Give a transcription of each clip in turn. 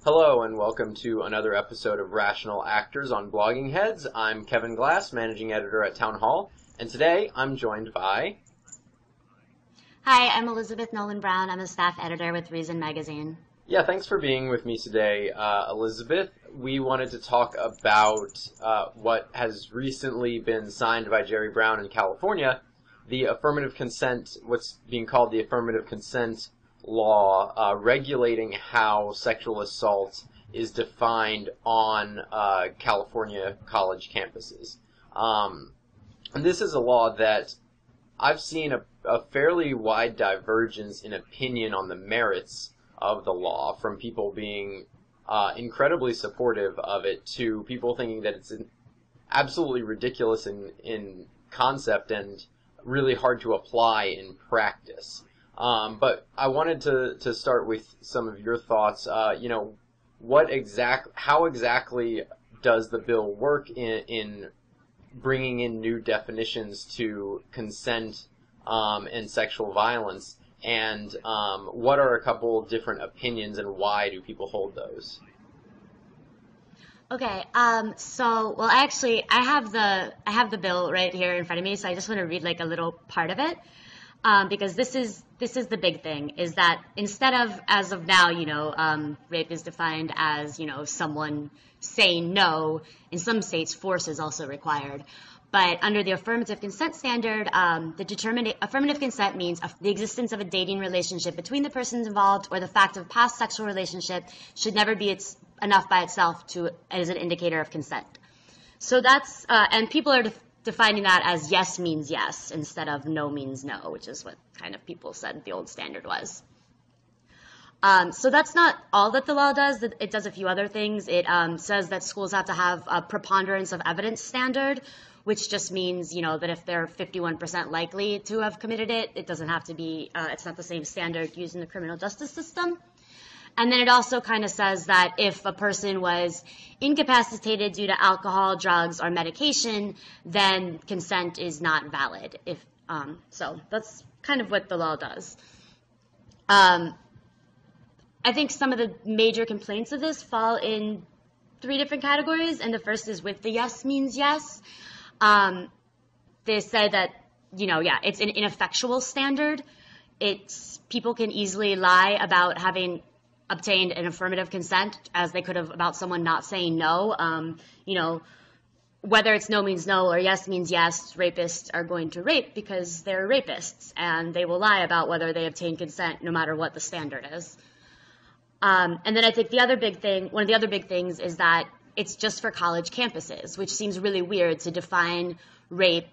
Hello and welcome to another episode of Rational Actors on Blogging Heads. I'm Kevin Glass, managing editor at Town Hall, and today I'm joined by... Hi, I'm Elizabeth Nolan Brown. I'm a staff editor with Reason Magazine. Yeah, thanks for being with me today, Elizabeth. We wanted to talk about what has recently been signed by Jerry Brown in California, the affirmative consent, what's being called the affirmative consent law, regulating how sexual assault is defined on California college campuses. And this is a law that I've seen a fairly wide divergence in opinion on the merits of the law, from people being incredibly supportive of it to people thinking that it's absolutely ridiculous in concept and really hard to apply in practice. But I wanted to start with some of your thoughts. How exactly does the bill work in bringing in new definitions to consent and sexual violence? And what are a couple different opinions, and why do people hold those? Okay, actually, I have the bill right here in front of me, so I just want to read like a little part of it. Because this is the big thing, is that instead of, as of now, rape is defined as, someone saying no. In some states, force is also required. But under the affirmative consent standard, affirmative consent means the existence of a dating relationship between the persons involved, or the fact of past sexual relationship should never be enough by itself as an indicator of consent. So that's, and people are defining that as yes means yes instead of no means no, which is what kind of people said the old standard was. So that's not all that the law does. It does a few other things. It says that schools have to have a preponderance of evidence standard, which just means, that if they're 51% likely to have committed it, it doesn't have to be, it's not the same standard used in the criminal justice system. And then it also kind of says that if a person was incapacitated due to alcohol, drugs, or medication, then consent is not valid. So that's kind of what the law does. I think some of the major complaints of this fall in 3 different categories, and the first is with the yes means yes. They say that, it's an ineffectual standard. People can easily lie about having obtained an affirmative consent as they could have about someone not saying no. Whether it's no means no or yes means yes, rapists are going to rape because they're rapists, and they will lie about whether they obtain consent no matter what the standard is. And then I think one of the other big things is that it's just for college campuses, which seems really weird to define rape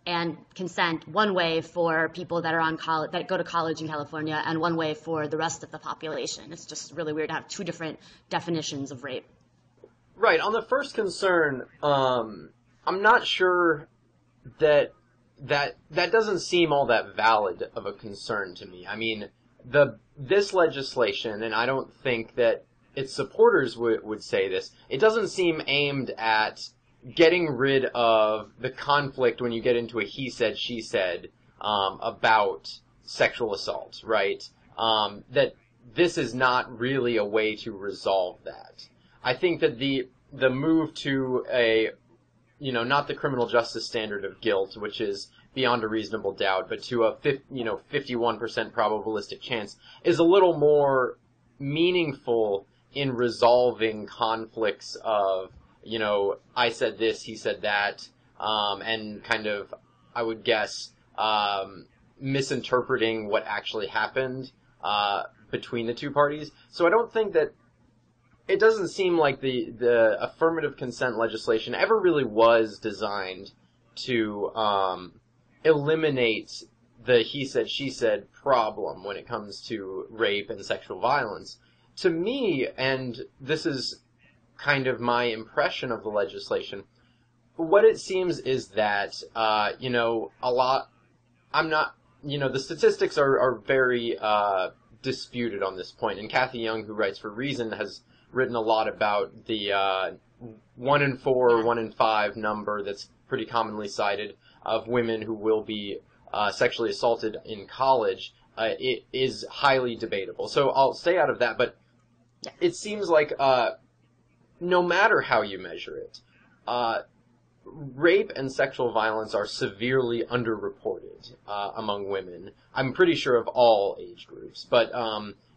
and consent one way for people that are that go to college in California, and one way for the rest of the population. It's just really weird to have 2 different definitions of rape. Right. On the first concern, I'm not sure that doesn't seem all that valid of a concern to me. I mean, this legislation, and I don't think that its supporters would say this, it doesn't seem aimed at getting rid of the conflict when you get into a he said, she said about sexual assault, right? That this is not really a way to resolve that. I think that the move to not the criminal justice standard of guilt, which is beyond a reasonable doubt, but to a 51% probabilistic chance, is a little more meaningful in resolving conflicts of, I said this, he said that, and kind of, I would guess, misinterpreting what actually happened between the 2 parties. So I don't think that, it doesn't seem like the affirmative consent legislation ever really was designed to eliminate the he said, she said problem when it comes to rape and sexual violence. To me, and this is kind of my impression of the legislation, what it seems is that, the statistics are very disputed on this point, and Kathy Young, who writes for Reason, has written a lot about the 1 in 4, 1 in 5 number that's pretty commonly cited of women who will be sexually assaulted in college. It is highly debatable. So I'll stay out of that, but Yeah. it seems like no matter how you measure it, rape and sexual violence are severely underreported among women. I'm pretty sure of all age groups, but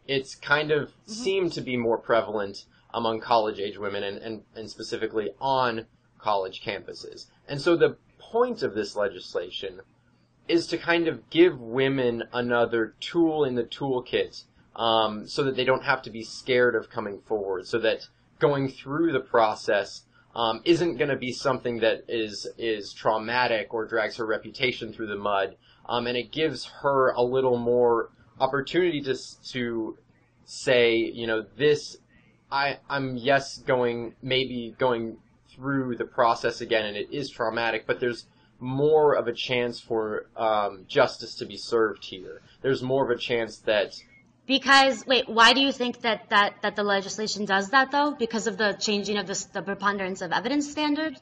it's kind of seemed to be more prevalent among college-age women and specifically on college campuses. And so the point of this legislation is to kind of give women another tool in the toolkit so that they don't have to be scared of coming forward, so that going through the process isn't going to be something that is traumatic or drags her reputation through the mud, and it gives her a little more opportunity to say, you know, I'm maybe going through the process again, and it is traumatic, but there's more of a chance for justice to be served here. There's more of a chance that... Because, wait, why do you think that the legislation does that, though? Because of the changing of the preponderance of evidence standard?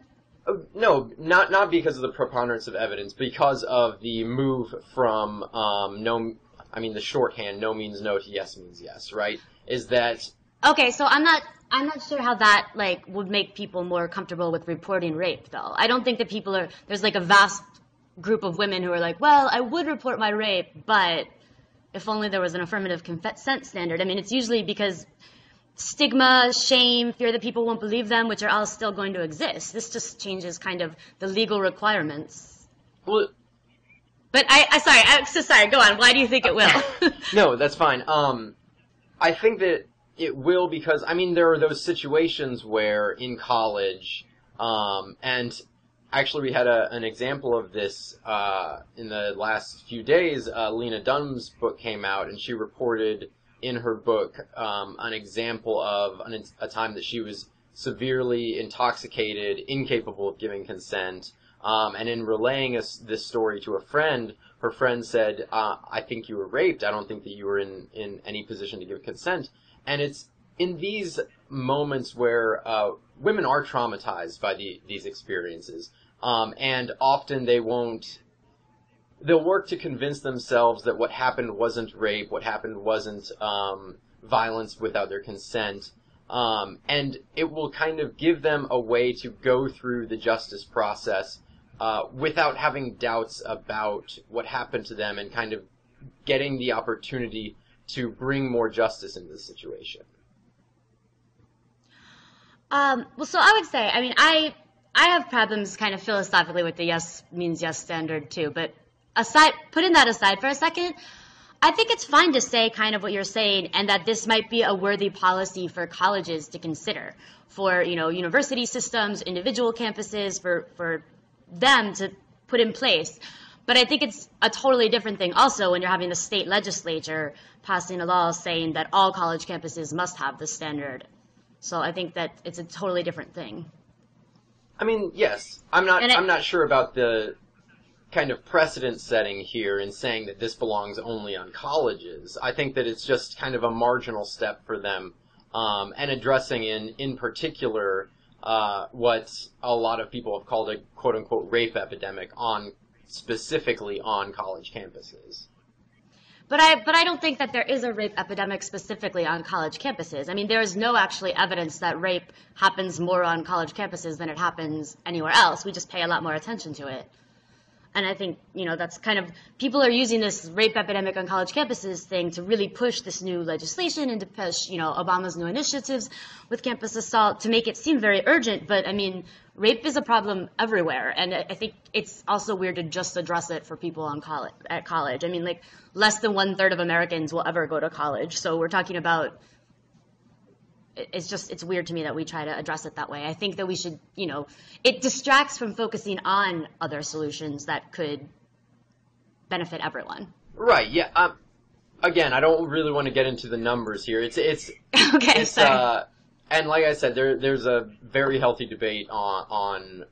No, not because of the preponderance of evidence, because of the move from the shorthand, no means no to yes means yes, right? Is that... Okay, so I'm not sure how that, like, would make people more comfortable with reporting rape, though. I don't think that there's, like, a vast group of women who are like, well, I would report my rape, but if only there was an affirmative consent standard. I mean, it's usually because stigma, shame, fear that people won't believe them, which are all still going to exist. This just changes kind of the legal requirements. Well... But I'm so sorry, go on. Why do you think it will? No, that's fine. I think that it will because, I mean, there are those situations where in college, and actually we had an example of this in the last few days. Lena Dunham's book came out, and she reported in her book an example of a time that she was severely intoxicated, incapable of giving consent, and in relaying this story to a friend, her friend said, I think you were raped. I don't think that you were in any position to give consent. And it's in these moments where women are traumatized by these experiences, and often they'll work to convince themselves that what happened wasn't rape, what happened wasn't violence without their consent, and it will kind of give them a way to go through the justice process without having doubts about what happened to them and kind of getting the opportunity to bring more justice into the situation. Well, so I would say, I mean, I have problems kind of philosophically with the yes means yes standard too, but putting that aside for a second, I think it's fine to say kind of what you're saying and that this might be a worthy policy for colleges to consider, for, you know, university systems, individual campuses, for them to put in place. But I think it's a totally different thing also when you're having the state legislature passing a law saying that all college campuses must have this standard. So I think that it's a totally different thing. I mean, yes. I'm not sure about the kind of precedent setting here in saying that this belongs only on colleges. I think that it's just kind of a marginal step for them, and addressing in particular what a lot of people have called a quote-unquote rape epidemic specifically on college campuses. But I don't think that there is a rape epidemic specifically on college campuses. I mean, there is no actually evidence that rape happens more on college campuses than it happens anywhere else. We just pay a lot more attention to it. And I think, you know, that's kind of, people are using this rape epidemic on college campuses thing to really push this new legislation and to push, you know, Obama's new initiatives with campus assault to make it seem very urgent. But, I mean, rape is a problem everywhere. And I think it's also weird to just address it for people at college. I mean, like, less than 1/3 of Americans will ever go to college. So we're talking about, it's weird to me that we try to address it that way. I think that we should, you know, it distracts from focusing on other solutions that could benefit everyone. Right, yeah. Again, I don't really want to get into the numbers here. It's okay, sorry. And like I said, there's a very healthy debate on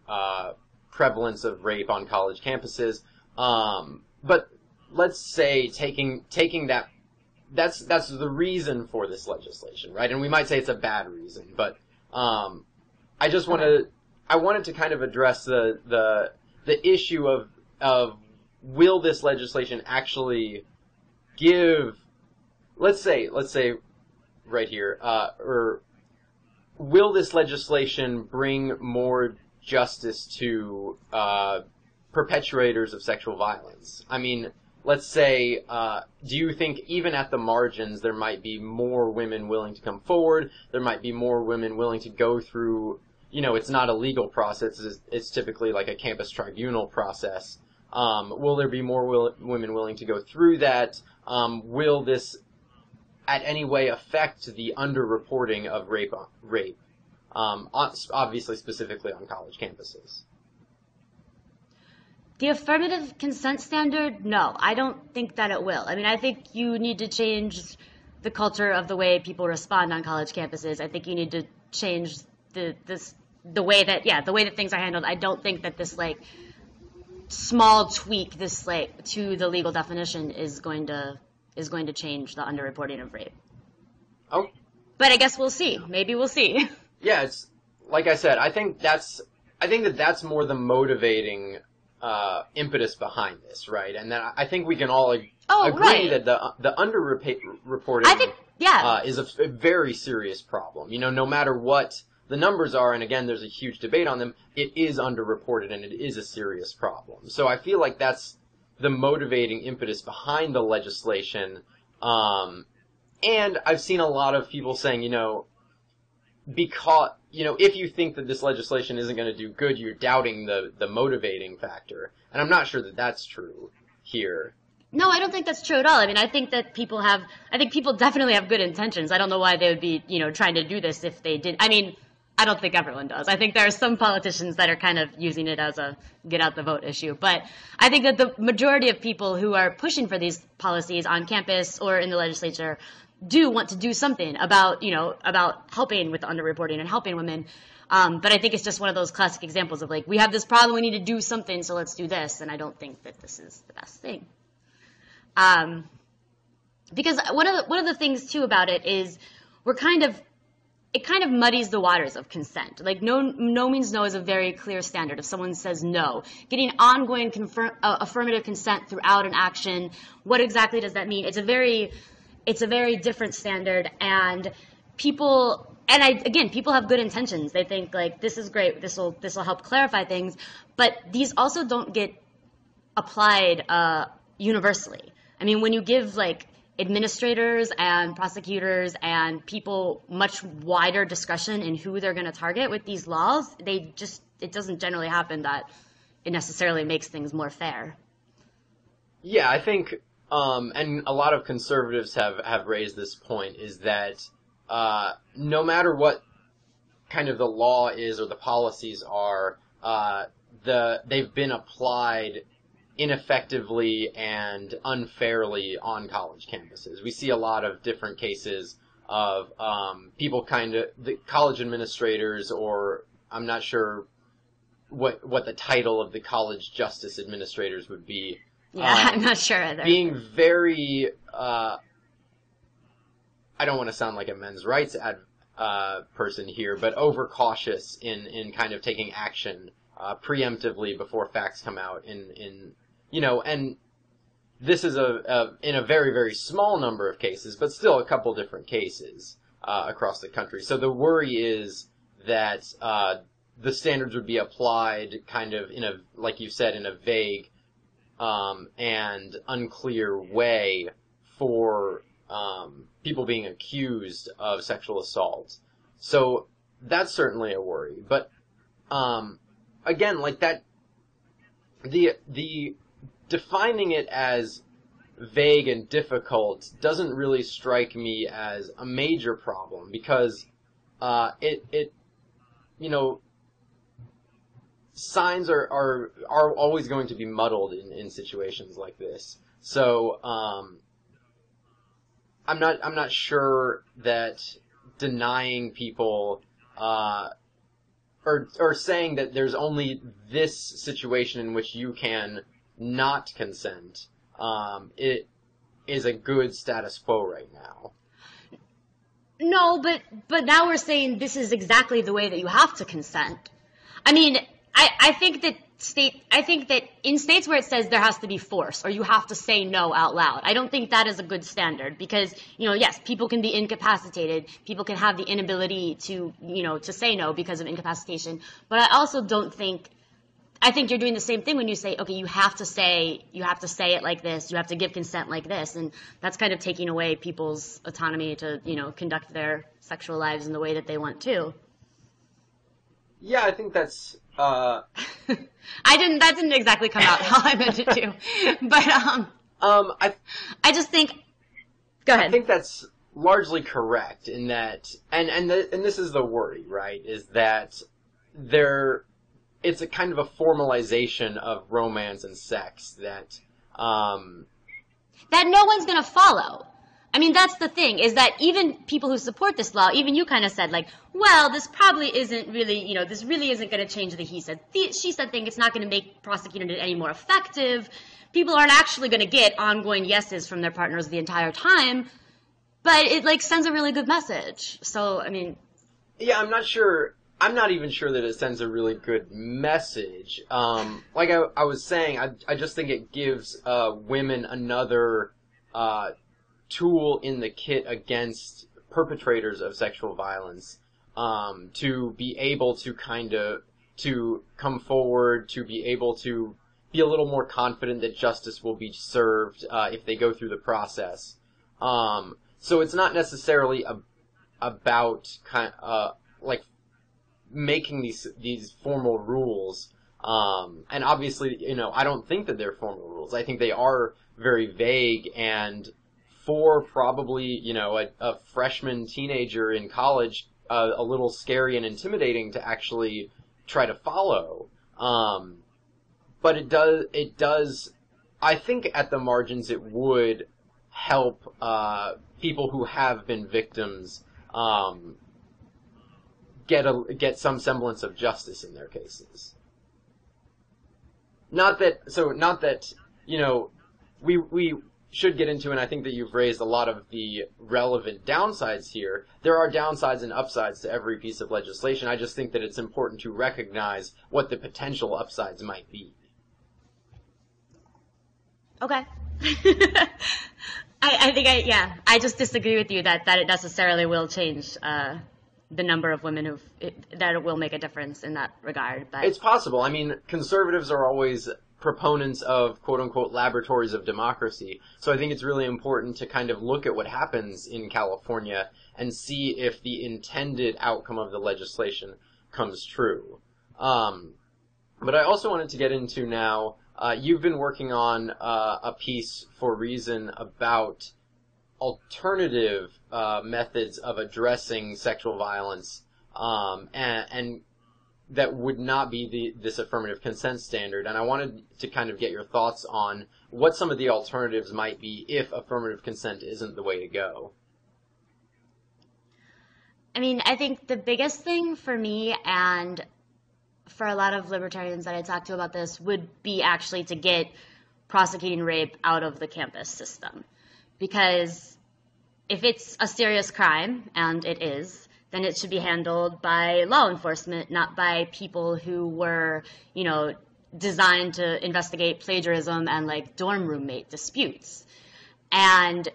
prevalence of rape on college campuses. But let's say taking that, that's the reason for this legislation, right? And we might say it's a bad reason, but I wanted to kind of address the issue of will this legislation actually give, let's say right here. Or will this legislation bring more justice to perpetrators of sexual violence? I mean, let's say, do you think even at the margins there might be more women willing to come forward? There might be more women willing to go through, it's not a legal process. It's typically like a campus tribunal process. Will there be more women willing to go through that? Will this at any way affect the underreporting of rape? Obviously specifically on college campuses. The affirmative consent standard, no, I don't think that it will. I mean, I think you need to change the culture of the way people respond on college campuses. I think you need to change the way that things are handled. I don't think that this like small tweak, this like to the legal definition is going to change the underreporting of rape. Oh, but I guess we'll see. Maybe we'll see. Yeah, it's like I said. I think that's more the motivating impetus behind this, right? And then I think we can all agree right. that the underreporting is a very serious problem. No matter what the numbers are, and again, there's a huge debate on them, it is underreported and it is a serious problem. So I feel like that's the motivating impetus behind the legislation. And I've seen a lot of people saying, because, if you think that this legislation isn't going to do good, you're doubting the motivating factor. And I'm not sure that that's true here. No, I don't think that's true at all. I mean, I think people definitely have good intentions. I don't know why they would be, trying to do this if they did. I mean, I don't think everyone does. I think there are some politicians that are kind of using it as a get out the vote issue. But I think that the majority of people who are pushing for these policies on campus or in the legislature do want to do something about helping with the underreporting and helping women. But I think it's just one of those classic examples of like, we have this problem, we need to do something, so let's do this. And I don't think that this is the best thing. Because one of the things too about it is it kind of muddies the waters of consent. Like no means no is a very clear standard. If someone says no, getting ongoing affirmative consent throughout an action, what exactly does that mean? It's a very different standard, and people have good intentions. They think like, this is great, this will help clarify things, but these also don't get applied universally. I mean, when you give like administrators and prosecutors and people much wider discretion in who they're going to target with these laws, it doesn't generally happen that it necessarily makes things more fair. Yeah, I think and a lot of conservatives have raised this point, is that no matter what kind of the law is or the policies are, they've been applied ineffectively and unfairly on college campuses. We see a lot of different cases of people the college administrators, or I'm not sure what the title of the college justice administrators would be. Yeah, I'm not sure either. Being very, I don't want to sound like a men's rights person here, but overcautious in kind of taking action preemptively before facts come out and this is in a very, very small number of cases, but still a couple different cases across the country. So the worry is that the standards would be applied kind of like you said, in a vague and unclear way for people being accused of sexual assault. So that's certainly a worry. But again, like that, the defining it as vague and difficult doesn't really strike me as a major problem, because signs are always going to be muddled in situations like this. So I'm not sure that denying people or saying that there's only this situation in which you can not consent, it is a good status quo right now. No, but now we're saying this is exactly the way that you have to consent. I mean, I think that I think that in states where it says there has to be force or you have to say no out loud, I don't think that is a good standard because, yes, people can be incapacitated. People can have the inability to, to say no because of incapacitation. But I also don't think, I think you're doing the same thing when you say, okay, you have to say it like this, you have to give consent like this, and that's kind of taking away people's autonomy to, conduct their sexual lives in the way that they want to. Yeah, I think that's, that didn't exactly come out how I meant it to. But, I just think, go ahead. I think that's largely correct in that, and this is the worry, right, is that it's a kind of a formalization of romance and sex that no one's gonna follow. I mean, that's the thing, is that even people who support this law, even you kind of said, like, well, this probably isn't really, this really isn't going to change the he said, she said thing. It's not going to make prosecuting it any more effective. People aren't actually going to get ongoing yeses from their partners the entire time, but it, sends a really good message. So, I mean... Yeah, I'm not even sure that it sends a really good message. Like I was saying, I just think it gives women another tool in the kit against perpetrators of sexual violence, to be able to to come forward, to be able to be a little more confident that justice will be served if they go through the process. So it's not necessarily about making these formal rules. And obviously, I don't think that they're formal rules. I think they are very vague and for probably, a freshman teenager in college, a little scary and intimidating to actually try to follow. But it does, I think at the margins it would help, people who have been victims, get some semblance of justice in their cases. Not that, we should get into, and I think that you've raised a lot of the relevant downsides here. There are downsides and upsides to every piece of legislation. I just think that it's important to recognize what the potential upsides might be. Okay. I just disagree with you that it necessarily will change the number of women that it will make a difference in that regard. But it's possible. I mean, conservatives are always proponents of quote-unquote laboratories of democracy. So I think it's really important to kind of look at what happens in California and see if the intended outcome of the legislation comes true. But I also wanted to get into now, you've been working on a piece for Reason about alternative methods of addressing sexual violence, and that would not be this affirmative consent standard. And I wanted to kind of get your thoughts on what some of the alternatives might be if affirmative consent isn't the way to go. I mean, I think the biggest thing for me and for a lot of libertarians that I talk to about this would be actually to get prosecuting rape out of the campus system. Because if it's a serious crime, and it is, then it should be handled by law enforcement, not by people who were, designed to investigate plagiarism and dorm roommate disputes. And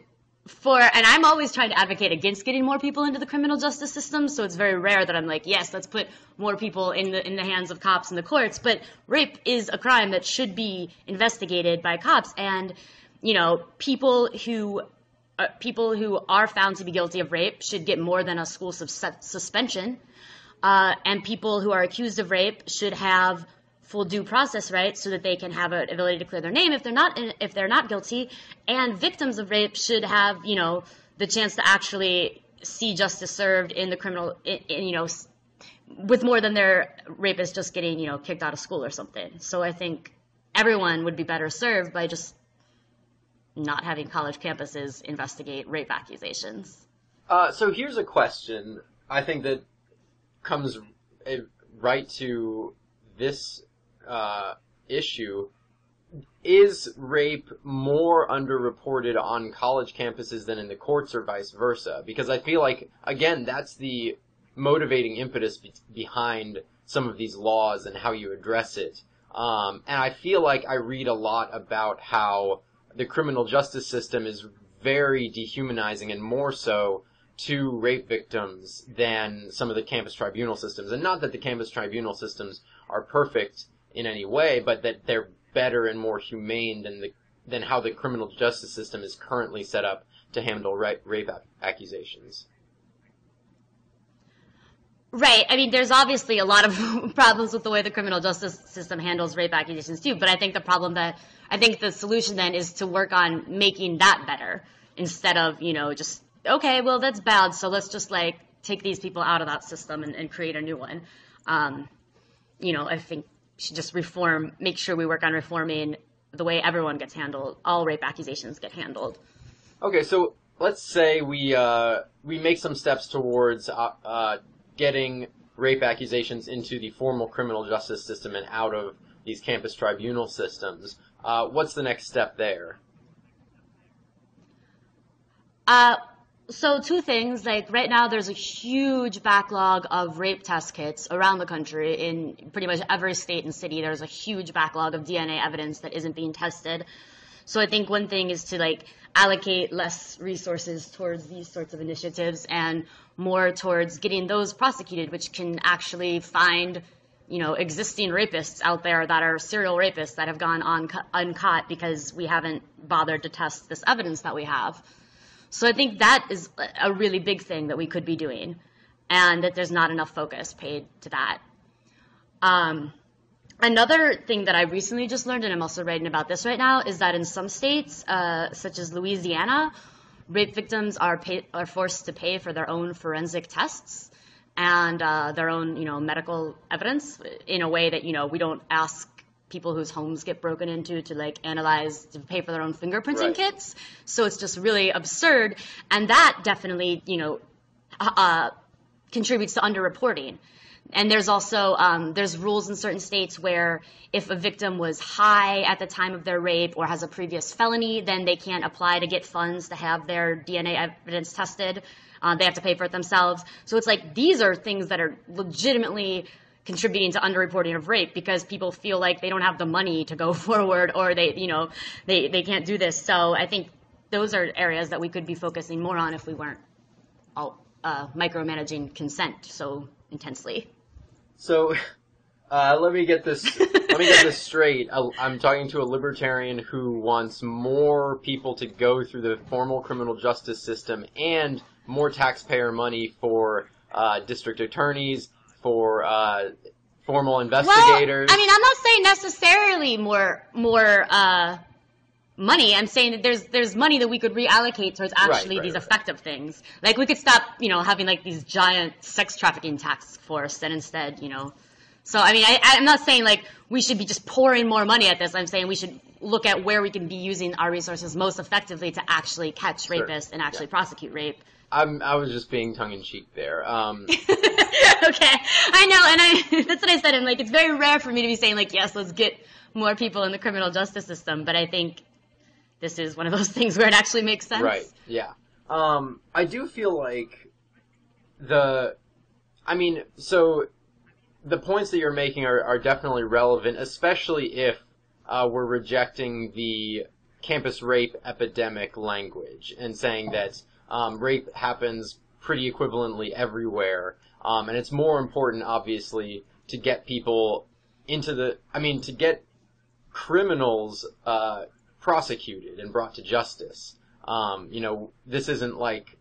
I'm always trying to advocate against getting more people into the criminal justice system, so it's very rare that I'm like, yes, let's put more people in the hands of cops and the courts, but rape is a crime that should be investigated by cops, and, people who are found to be guilty of rape should get more than a school suspension, and people who are accused of rape should have full due process rights so that they can have an ability to clear their name if they're not guilty, and victims of rape should have the chance to actually see justice served in the criminal with more than their rapist just getting kicked out of school or something. So I think everyone would be better served by just not having college campuses investigate rape accusations. So here's a question I think that comes right to this issue. Is rape more underreported on college campuses than in the courts or vice versa? Because I feel like, again, that's the motivating impetus behind some of these laws and how you address it. And I feel like I read a lot about how the criminal justice system is very dehumanizing, and more so to rape victims than some of the campus tribunal systems. And not that the campus tribunal systems are perfect in any way, but that they're better and more humane than how the criminal justice system is currently set up to handle rape accusations. Right. I mean, there's obviously a lot of problems with the way the criminal justice system handles rape accusations too, but I think the solution then is to work on making that better instead of, just, okay, well, that's bad, so let's just, take these people out of that system and create a new one. I think we should just make sure we work on reforming the way everyone gets handled, all rape accusations get handled. Okay, so let's say we make some steps towards getting rape accusations into the formal criminal justice system and out of these campus tribunal systems. What's the next step there? So two things, right now there's a huge backlog of rape test kits around the country. In pretty much every state and city, there's a huge backlog of DNA evidence that isn't being tested. So I think one thing is to allocate less resources towards these sorts of initiatives and more towards getting those prosecuted, which can actually find, existing rapists out there that are serial rapists that have gone uncaught because we haven't bothered to test this evidence that we have. So I think that is a really big thing that we could be doing, and that there's not enough focus paid to that. Another thing that I recently just learned, and I'm also writing about this right now, is that in some states, such as Louisiana, rape victims are forced to pay for their own forensic tests and their own, medical evidence in a way that, we don't ask people whose homes get broken into to analyze, to pay for their own fingerprinting kits. So it's just really absurd. And that definitely, contributes to underreporting. And there's also, there's rules in certain states where if a victim was high at the time of their rape or has a previous felony, then they can't apply to get funds to have their DNA evidence tested. They have to pay for it themselves. So it's these are things that are legitimately contributing to underreporting of rape because people feel like they don't have the money to go forward or they can't do this. So I think those are areas that we could be focusing more on if we weren't all micromanaging consent so intensely. So, let me get this straight. I'm talking to a libertarian who wants more people to go through the formal criminal justice system and more taxpayer money for district attorneys, for formal investigators. Well, I mean, I'm not saying necessarily more money. I'm saying that there's money that we could reallocate towards actually these effective things. We could stop, having these giant sex trafficking task force and instead, So, I mean, I'm not saying we should be just pouring more money at this. I'm saying we should look at where we can be using our resources most effectively to actually catch rapists and actually prosecute rape. I was just being tongue-in-cheek there. Okay. I know, and that's what I said. And it's very rare for me to be saying yes, let's get more people in the criminal justice system. But I think this is one of those things where it actually makes sense. Right, yeah. I do feel like so the points that you're making are definitely relevant, especially if we're rejecting the campus rape epidemic language and saying that rape happens pretty equivalently everywhere. And it's more important, obviously, to get people to get criminals prosecuted and brought to justice. This isn't like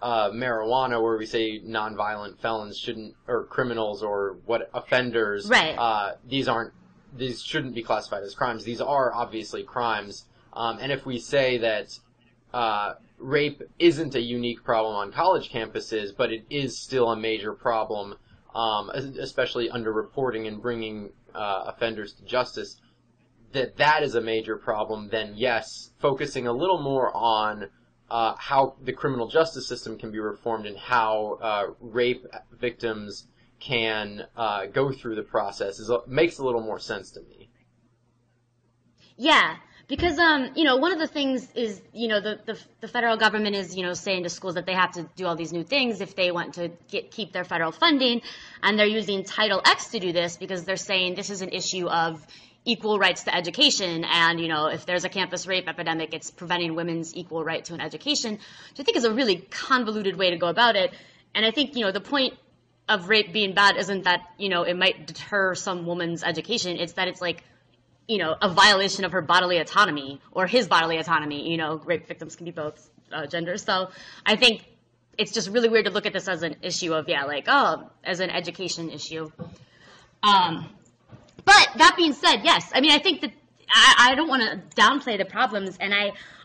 marijuana where we say nonviolent felons shouldn't, or criminals or offenders. Right. These shouldn't be classified as crimes. These are obviously crimes. And if we say that rape isn't a unique problem on college campuses, but it is still a major problem, especially underreporting and bringing offenders to justice, that is a major problem, then yes, focusing a little more on how the criminal justice system can be reformed and how rape victims can go through the process makes a little more sense to me. Yeah, Because, one of the things is, the federal government is, saying to schools that they have to do all these new things if they want to keep their federal funding. And they're using Title X to do this because they're saying this is an issue of equal rights to education. And, if there's a campus rape epidemic, it's preventing women's equal right to an education, which I think is a really convoluted way to go about it. And I think, the point of rape being bad isn't that, it might deter some woman's education. It's that it's like, a violation of her bodily autonomy or his bodily autonomy. Rape victims can be both genders. So I think it's just really weird to look at this as an issue of, as an education issue. But that being said, yes, I mean, I think that I don't want to downplay the problems. And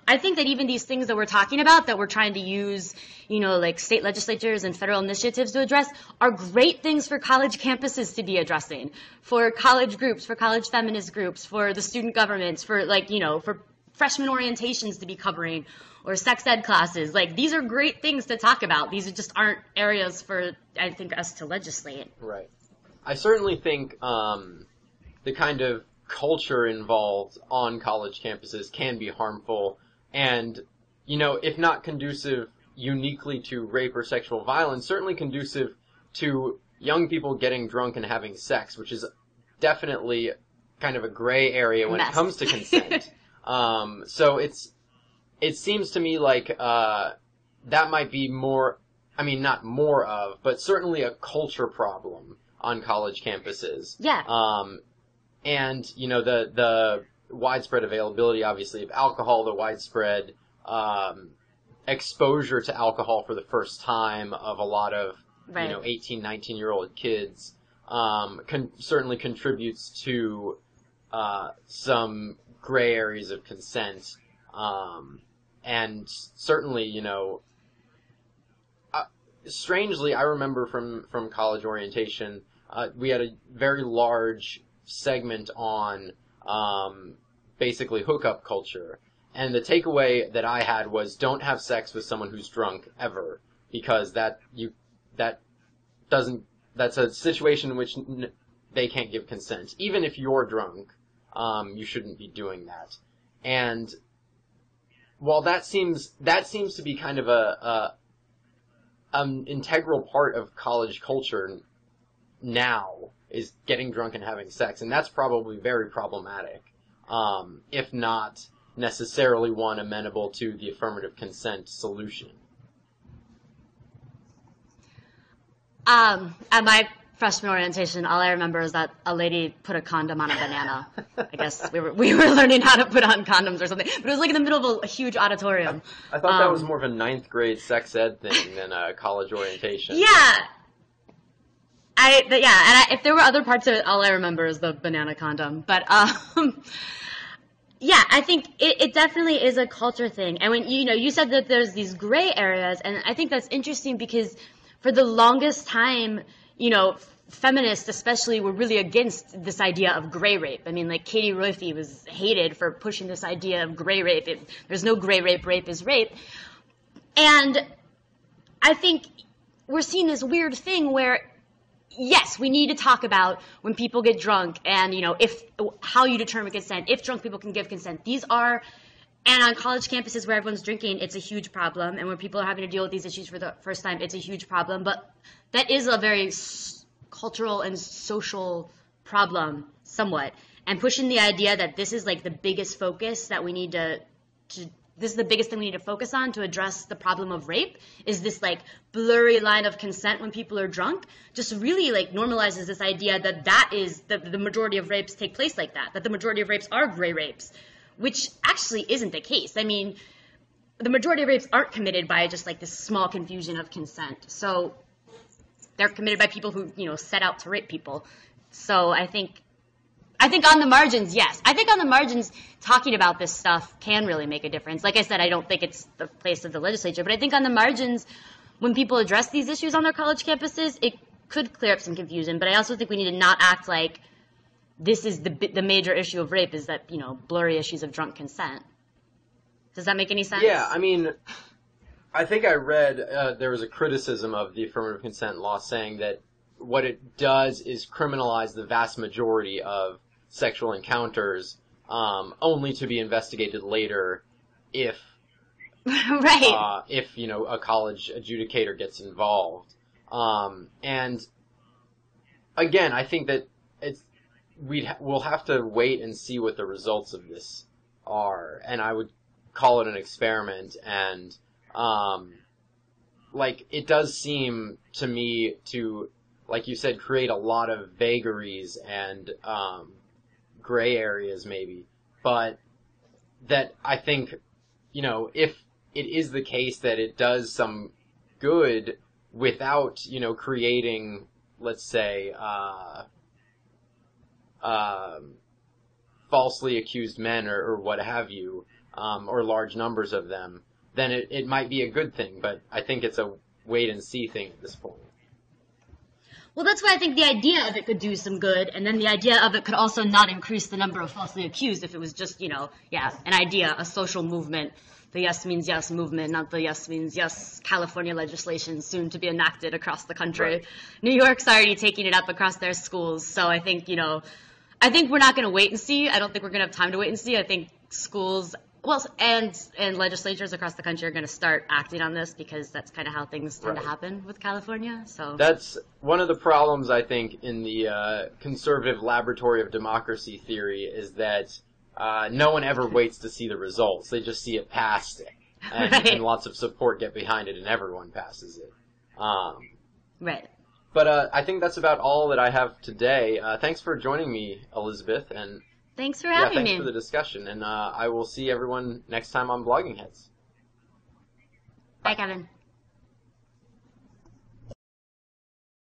I think that even these things that we're talking about that we're trying to use, like state legislatures and federal initiatives to address are great things for college campuses to be addressing, for college groups, for college feminist groups, for the student governments, for for freshman orientations to be covering or sex ed classes. Like, these are great things to talk about. These just aren't areas for, I think, us to legislate. Right. I certainly think the kind of culture involved on college campuses can be harmful. And, if not conducive uniquely to rape or sexual violence, certainly conducive to young people getting drunk and having sex, which is definitely kind of a gray area when it comes to consent. So it seems to me like that might be not more of, but certainly a culture problem on college campuses. Yeah. And, the widespread availability, obviously, of alcohol, the widespread exposure to alcohol for the first time of a lot of, 18, 19-year-old kids certainly contributes to some gray areas of consent. And certainly, strangely, I remember from college orientation, we had a very large segment on basically hookup culture. And the takeaway that I had was, don't have sex with someone who's drunk ever, because that's a situation in which they can't give consent. Even if you're drunk, you shouldn't be doing that. And while that seems to be kind of an integral part of college culture now, is getting drunk and having sex, and that's probably very problematic, if not necessarily one amenable to the affirmative consent solution. At my freshman orientation, all I remember is that a lady put a condom on a banana. I guess we were learning how to put on condoms or something, but it was like in the middle of a huge auditorium. I thought that was more of a 9th grade sex ed thing than a college orientation. Yeah. If there were other parts of it, all I remember is the banana condom. But, yeah, I think it definitely is a culture thing. And when, you said that there's these gray areas, and I think that's interesting because for the longest time, feminists especially were really against this idea of gray rape. I mean, like, Katie Roiphe was hated for pushing this idea of gray rape. There's no gray rape. Rape is rape. And I think we're seeing this weird thing where, yes, we need to talk about when people get drunk and, how you determine consent, if drunk people can give consent. And on college campuses where everyone's drinking, it's a huge problem. And when people are having to deal with these issues for the first time, it's a huge problem. But that is a very cultural and social problem, somewhat. And pushing the idea that this is like the biggest focus that we need this is the biggest thing we need to focus on to address the problem of rape, is this like blurry line of consent when people are drunk, just really like normalizes this idea that is the majority of rapes take place like that the majority of rapes are gray rapes, which actually isn't the case. I mean, the majority of rapes aren't committed by just like this small confusion of consent. So they're committed by people who, set out to rape people. So I think on the margins, yes. I think on the margins, talking about this stuff can really make a difference. Like I said, I don't think it's the place of the legislature, but I think on the margins, when people address these issues on their college campuses, it could clear up some confusion. But I also think we need to not act like this is the major issue of rape is that, blurry issues of drunk consent. Does that make any sense? Yeah, I mean, I think I read there was a criticism of the affirmative consent law saying that what it does is criminalize the vast majority of sexual encounters, only to be investigated later if Right. if a college adjudicator gets involved. And again, I think that we'll have to wait and see what the results of this are, and I would call it an experiment. And it does seem to me to, like you said, create a lot of vagaries and gray areas maybe, but that I think, if it is the case that it does some good without, creating, let's say, falsely accused men or what have you, or large numbers of them, then it might be a good thing, but I think it's a wait and see thing at this point. Well, that's why I think the idea of it could do some good, and then the idea of it could also not increase the number of falsely accused if it was just, an idea, a social movement. The yes means yes movement, not the yes means yes California legislation soon to be enacted across the country. Right. New York's already taking it up across their schools, so I think, I think we're not going to wait and see. I don't think we're going to have time to wait and see. I think schools, and legislatures across the country are going to start acting on this because that's kind of how things tend to happen with California. So that's one of the problems, I think, in the conservative laboratory of democracy theory is that no one ever waits to see the results. They just see it passed, and lots of support get behind it, and everyone passes it. Right. But I think that's about all that I have today. Thanks for joining me, Elizabeth, and thanks for having me. Thanks for the discussion, and I will see everyone next time on Blogging Heads. Bye, Kevin.